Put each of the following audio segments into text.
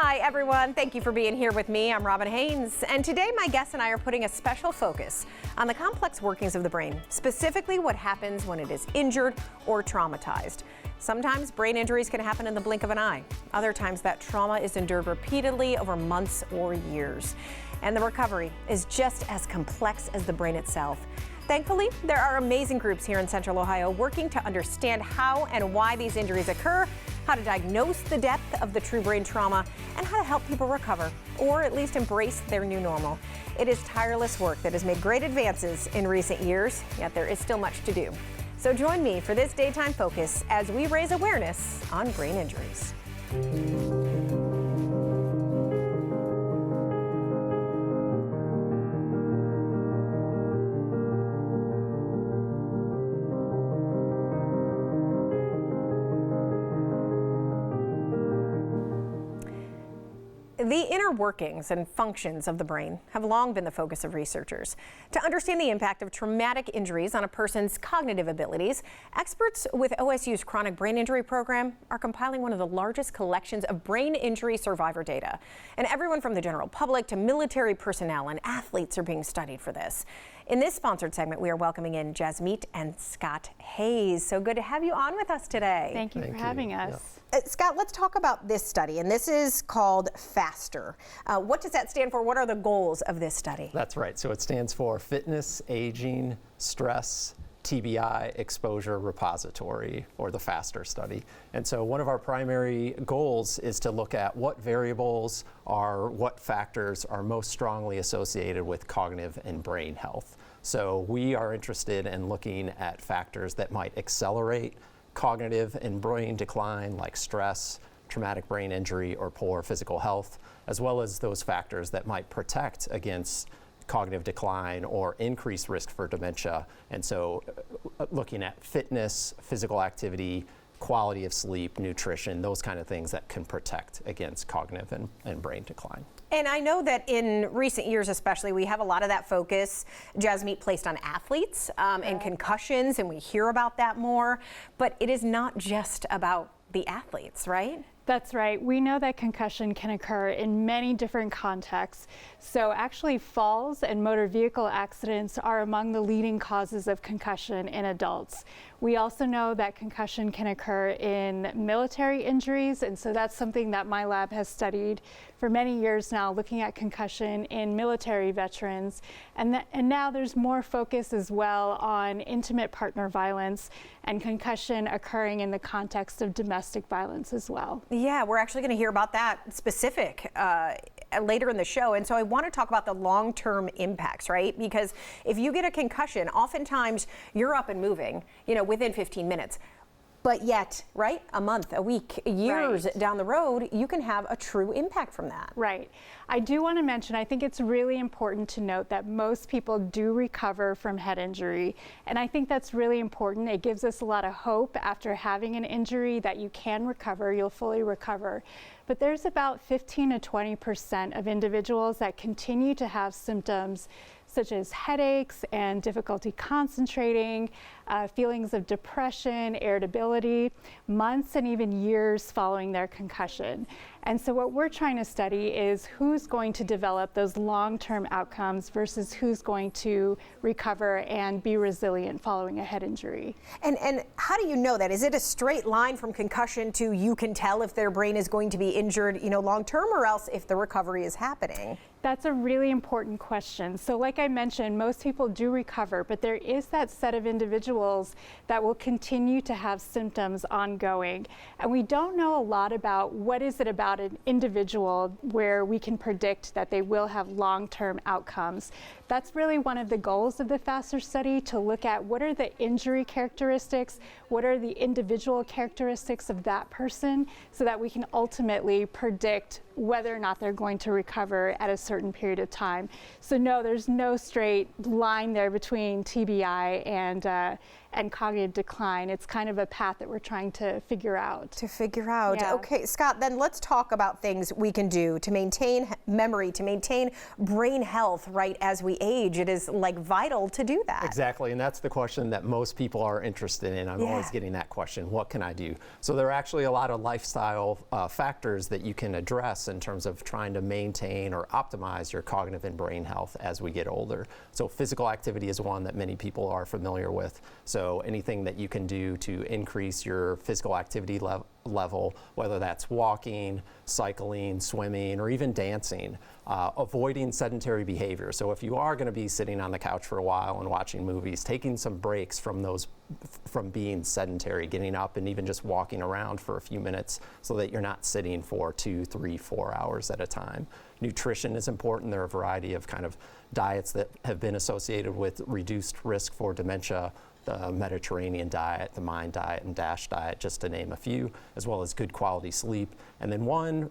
Hi, everyone. Thank you for being here with me. I'm Robin Haynes, and today my guests and I are putting a special focus on the complex workings of the brain, specifically what happens when it is injured or traumatized. Sometimes brain injuries can happen in the blink of an eye. Other times that trauma is endured repeatedly over months or years. And the recovery is just as complex as the brain itself. Thankfully, there are amazing groups here in Central Ohio working to understand how and why these injuries occur, how to diagnose the depth of the true brain trauma, and how to help people recover, or at least embrace their new normal. It is tireless work that has made great advances in recent years, yet there is still much to do. So join me for this Daytime Focus as we raise awareness on brain injuries. The inner workings and functions of the brain have long been the focus of researchers. To understand the impact of traumatic injuries on a person's cognitive abilities, experts with OSU's chronic brain injury program are compiling one of the largest collections of brain injury survivor data. And everyone from the general public to military personnel and athletes are being studied for this. In this sponsored segment, we are welcoming in Jasmeet and Scott Hayes. So good to have you on with us today. Thank you for having us. Scott, let's talk about this study, and this is called FASTER. What does that stand for? What are the goals of this study? That's right. So it stands for Fitness, Aging, Stress, TBI Exposure Repository, or the FASTER study. And so one of our primary goals is to look at what variables what factors are most strongly associated with cognitive and brain health. So we are interested in looking at factors that might accelerate cognitive and brain decline, like stress, traumatic brain injury, or poor physical health, as well as those factors that might protect against cognitive decline or increased risk for dementia. And so looking at fitness, physical activity, quality of sleep, nutrition, those kind of things that can protect against cognitive and brain decline. And I know that in recent years especially, we have a lot of that focus, Jasmeet, placed on athletes and concussions, and we hear about that more. But it is not just about the athletes, right? That's right. We know that concussion can occur in many different contexts. So actually falls and motor vehicle accidents are among the leading causes of concussion in adults. We also know that concussion can occur in military injuries, and so that's something that my lab has studied for many years now, looking at concussion in military veterans. And now there's more focus as well on intimate partner violence and concussion occurring in the context of domestic violence as well. Yeah, we're actually going to hear about that specific later in the show. And so I want to talk about the long-term impacts, right? Because if you get a concussion, oftentimes you're up and moving, within 15 minutes. But yet, right, a month, a week, years down the road, you can have a true impact from that. Right. I do want to mention, I think it's really important to note that most people do recover from head injury. And I think that's really important. It gives us a lot of hope after having an injury that you can recover, you'll fully recover. But there's about 15 to 20% of individuals that continue to have symptoms such as headaches and difficulty concentrating, feelings of depression, irritability, months and even years following their concussion. And so what we're trying to study is who's going to develop those long-term outcomes versus who's going to recover and be resilient following a head injury. And how do you know that? Is it a straight line from concussion to you can tell if their brain is going to be injured, long-term, or else if the recovery is happening? That's a really important question. So like I mentioned, most people do recover, but there is that set of individuals that will continue to have symptoms ongoing. And we don't know a lot about what is it about an individual where we can predict that they will have long-term outcomes. That's really one of the goals of the FASTER study, to look at what are the injury characteristics, what are the individual characteristics of that person, so that we can ultimately predict whether or not they're going to recover at a certain period of time. So no, there's no straight line there between TBI and cognitive decline. It's kind of a path that we're trying to figure out. Yeah. Okay, Scott, then let's talk about things we can do to maintain memory, to maintain brain health right as we age. It is vital to do that. Exactly, and that's the question that most people are interested in. I'm always getting that question, what can I do? So there are actually a lot of lifestyle factors that you can address in terms of trying to maintain or optimize your cognitive and brain health as we get older. So physical activity is one that many people are familiar with. So anything that you can do to increase your physical activity level, whether that's walking, cycling, swimming, or even dancing, avoiding sedentary behavior. So if you are going to be sitting on the couch for a while and watching movies, taking some breaks from being sedentary, getting up and even just walking around for a few minutes so that you're not sitting for 2, 3, 4 hours at a time. Nutrition is important. There are a variety of kind of diets that have been associated with reduced risk for dementia. The Mediterranean diet, the MIND diet, and DASH diet, just to name a few, as well as good quality sleep. And then one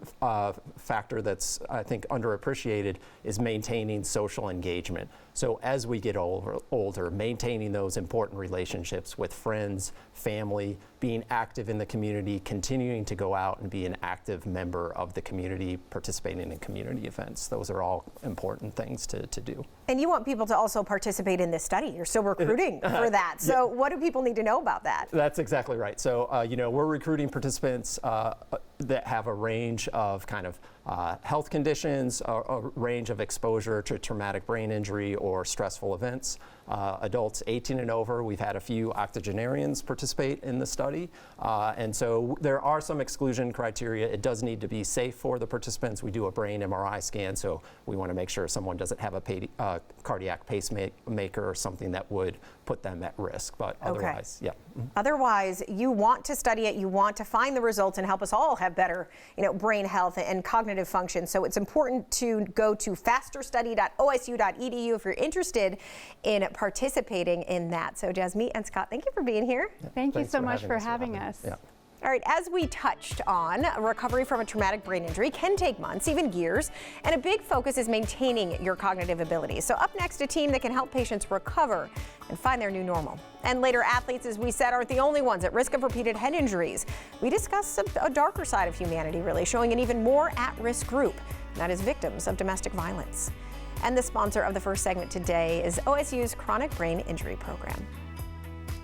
factor that's, I think, underappreciated is maintaining social engagement. So as we get older, maintaining those important relationships with friends, family, being active in the community, continuing to go out and be an active member of the community, participating in community events. Those are all important things to do. And you want people to also participate in this study. You're still recruiting for that. So what do people need to know about that? That's exactly right. So, we're recruiting participants that have a range of kind of health conditions, a range of exposure to traumatic brain injury or stressful events. Adults 18 and over, we've had a few octogenarians participate in the study. And so there are some exclusion criteria. It does need to be safe for the participants. We do a brain MRI scan, so we want to make sure someone doesn't have a cardiac pacemaker or something that would put them at risk. But otherwise, yeah. Otherwise, you want to study it, you want to find the results and help us all have better, brain health and cognitive function. So it's important to go to fasterstudy.osu.edu if you're interested in participating in that. So Jasmeet and Scott, thank you for being here. Yeah, thank you so much for having us. Yeah. All right, as we touched on, recovery from a traumatic brain injury can take months, even years, and a big focus is maintaining your cognitive abilities. So up next, a team that can help patients recover and find their new normal. And later, athletes, as we said, aren't the only ones at risk of repeated head injuries. We discuss a darker side of humanity, really, showing an even more at-risk group, and that is victims of domestic violence. And the sponsor of the first segment today is OSU's Chronic Brain Injury Program.